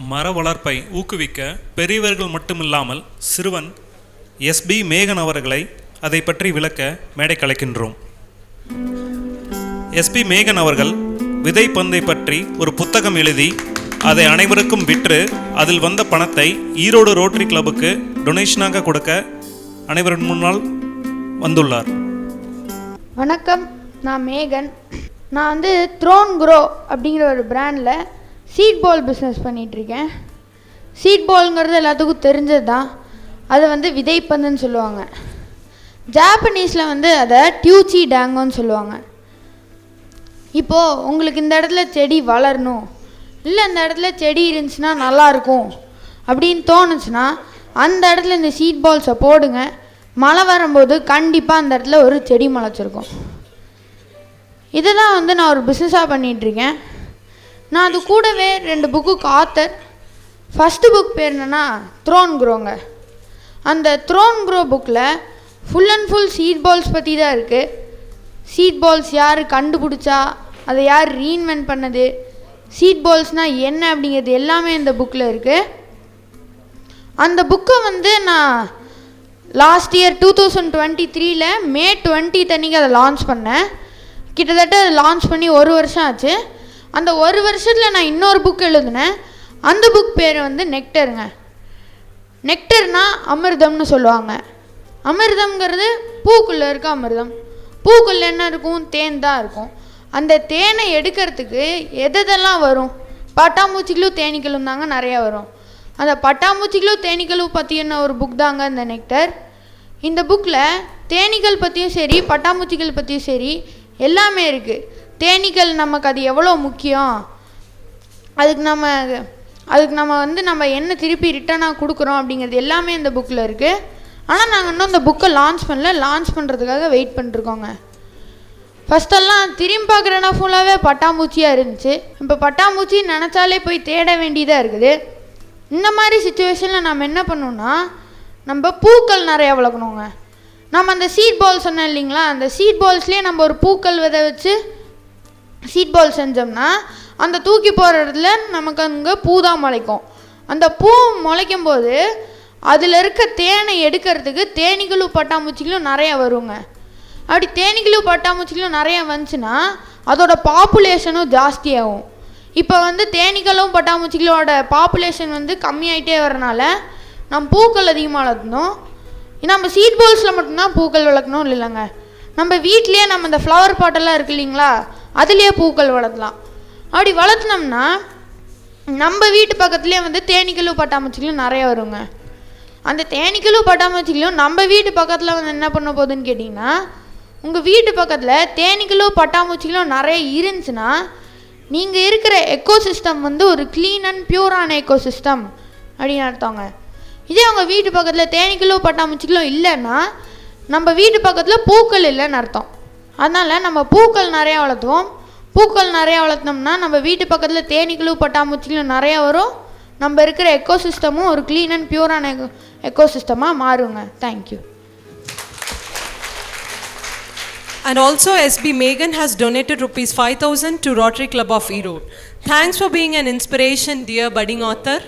மர வளர்ப்பை ஊக்குவிக்க பெரியவர்கள் மட்டுமில்லாமல் சிறுவன் எஸ்பி மேகன் அவர்களை அதை பற்றி விளக்க மேடை கலைக்கின்றோம். எஸ்பி மேகன் அவர்கள் விதை பந்தை பற்றி ஒரு புத்தகம் எழுதி அதை அனைவருக்கும் விற்று அதில் வந்த பணத்தை ஈரோடு ரோட்டரி கிளப்புக்கு டொனேஷனாக கொடுக்க அனைவரின் முன்னால் வந்துள்ளார். வணக்கம், நான் மேகன். நான் வந்து த்ரோன் க்ரோ அப்படிங்கிற ஒரு பிராண்டில் சீட் பால் பிஸ்னஸ் பண்ணிகிட்ருக்கேன். சீட் பால்ங்கிறது எல்லாத்துக்கும் தெரிஞ்சது தான். அதை வந்து விதைப்பந்துன்னு சொல்லுவாங்க. ஜாப்பனீஸில் வந்து அதை டியூச்சி டேங்கோன்னு சொல்லுவாங்க. இப்போது உங்களுக்கு இந்த இடத்துல செடி வளரணும், இல்லை இந்த இடத்துல செடி இருந்துச்சுன்னா நல்லாயிருக்கும் அப்படின்னு தோணுச்சுன்னா அந்த இடத்துல இந்த சீட் பால்ஸை போடுங்க. மழை வரும்போது கண்டிப்பாக அந்த இடத்துல ஒரு செடி முளைச்சிருக்கும். இதை தான் வந்து நான் ஒரு பிஸ்னஸாக பண்ணிகிட்ருக்கேன். நான் அது கூடவே 2 புக்குக்கு ஆத்தர். ஃபஸ்ட்டு புக் பேர் என்னென்னா த்ரோன் க்ரோங்க. அந்த த்ரோன் க்ரோ புக்கில் full and full seed balls பற்றி தான் இருக்குது. சீட் பால்ஸ் யார் கண்டுபிடிச்சா, அதை யார் ரீஇன்வென்ட் பண்ணது, சீட் பால்ஸ்னால் என்ன அப்படிங்கிறது எல்லாமே இந்த புக்கில் இருக்குது. அந்த புக்கை வந்து நான் லாஸ்ட் இயர் 2023 மே 20 அன்றைக்கி அதை லான்ச் பண்ணேன். கிட்டத்தட்ட அதை லான்ச் பண்ணி 1 வருஷம் ஆச்சு. அந்த 1 வருஷத்தில் நான் இன்னொரு புக் எழுதினேன். அந்த புக் பேர் வந்து நெக்டருங்க. நெக்டர்னா அமிர்தம்னு சொல்லுவாங்க. அமிர்தம்ங்கிறது பூக்குள்ளே இருக்க அமிர்தம். பூக்குள்ளே என்ன இருக்கும்? தேன் தான் இருக்கும். அந்த தேனை எடுக்கிறதுக்கு எதெல்லாம் வரும்? பட்டாம்பூச்சிகளும் தேனீக்களும் தாங்க நிறையா வரும். அந்த பட்டாம்பூச்சிகளும் தேனீக்களும் பற்றின ஒரு புக் தாங்க இந்த நெக்டர். இந்த புக்கில் தேனீக்கள் பற்றியும் சரி, பட்டாம்பூச்சிகள் பற்றியும் சரி எல்லாமே இருக்குது. தேனீக்கள் நமக்கு அது எவ்வளோ முக்கியம், அதுக்கு நம்ம வந்து நம்ம என்ன திருப்பி ரிட்டனாக கொடுக்குறோம் அப்படிங்கிறது எல்லாமே இந்த புக்கில் இருக்குது. ஆனால் நாங்கள் இன்னும் இந்த புக்கை லான்ச் பண்ணல. லான்ச் பண்ணுறதுக்காக வெயிட் பண்ணிருக்கோங்க. ஃபஸ்ட்டெல்லாம் திரும்பி பார்க்குறேன்னா ஃபுல்லாகவே பட்டாம்பூச்சியாக இருந்துச்சு. இப்போ பட்டாம்பூச்சி நினச்சாலே போய் தேட வேண்டியதாக இருக்குது. இந்த மாதிரி சுச்சுவேஷனில் நம்ம என்ன பண்ணணும்னா, நம்ம பூக்கள் நிறையா வளர்க்கணுங்க. நம்ம அந்த சீட் பால் சொன்னோம் இல்லைங்களா, அந்த சீட் பால்ஸ்லேயே நம்ம ஒரு பூக்கள் விதை வச்சு சீட் பால் செஞ்சோம்னா அந்த தூக்கி போகிற இடத்துல நமக்கு அங்கே பூ தான் முளைக்கும். அந்த பூ முளைக்கும் போது அதில் இருக்க தேனை எடுக்கிறதுக்கு தேனீக்களும் பட்டாம்பூச்சிகளும் நிறையா வருங்க. அப்படி தேனீக்களும் பட்டாம்பூச்சிகளும் நிறையா வந்துச்சுன்னா அதோட பாப்புலேஷனும் ஜாஸ்தியாகும். இப்போ வந்து தேனீக்களும் பட்டாம்பூச்சிகளோட பாப்புலேஷன் வந்து கம்மியாயிட்டே வரனால நம்ம பூக்கள் அதிகமாக வளர்த்தணும். நம்ம சீட் பால்ஸில் மட்டும்தான் பூக்கள் வளர்க்கணும் இல்லைங்க. நம்ம வீட்லேயே நம்ம இந்த ஃப்ளவர் பாட்டெல்லாம் இருக்குது இல்லைங்களா, அதுலேயே பூக்கள் வளர்த்தலாம். அப்படி வளர்த்தினோம்னா நம்ம வீட்டு பக்கத்துலேயே வந்து தேனீக்களும் பட்டாம்பூச்சிகளும் நிறையா வருங்க. அந்த தேனீக்களும் பட்டாம்பூச்சிகளும் நம்ம வீட்டு பக்கத்தில் வந்து என்ன பண்ண போகுதுன்னு கேட்டிங்கன்னா, உங்கள் வீட்டு பக்கத்தில் தேனீக்களும் பட்டாம்பூச்சிகளும் நிறைய இருந்துச்சுன்னா நீங்கள் இருக்கிற எக்கோசிஸ்டம் வந்து ஒரு க்ளீன் அண்ட் பியூரான எக்கோசிஸ்டம் அப்படின்னு அர்த்தங்க. இதே உங்கள் வீட்டு பக்கத்தில் தேனீக்களும் பட்டாம்பூச்சிகளும் இல்லைன்னா நம்ம வீட்டு பக்கத்தில் பூக்கள் இல்லைன்னு அர்த்தம். அதனால் நம்ம பூக்கள் நிறையா வளர்த்துவோம். பூக்கள் நிறையா வளர்த்தோம்னா நம்ம வீட்டு பக்கத்தில் தேனீக்களும் பட்டாம்பூச்சிகளும் நிறையா வரும். நம்ம இருக்கிற எக்கோசிஸ்டமும் ஒரு க்ளீன் அண்ட் பியூரான எக்கோசிஸ்டமாக மாறுங்க. Thank you. And also SB Megan has donated ₹5,000 to Rotary Club of Erode. Thanks for being an inspiration, dear budding author.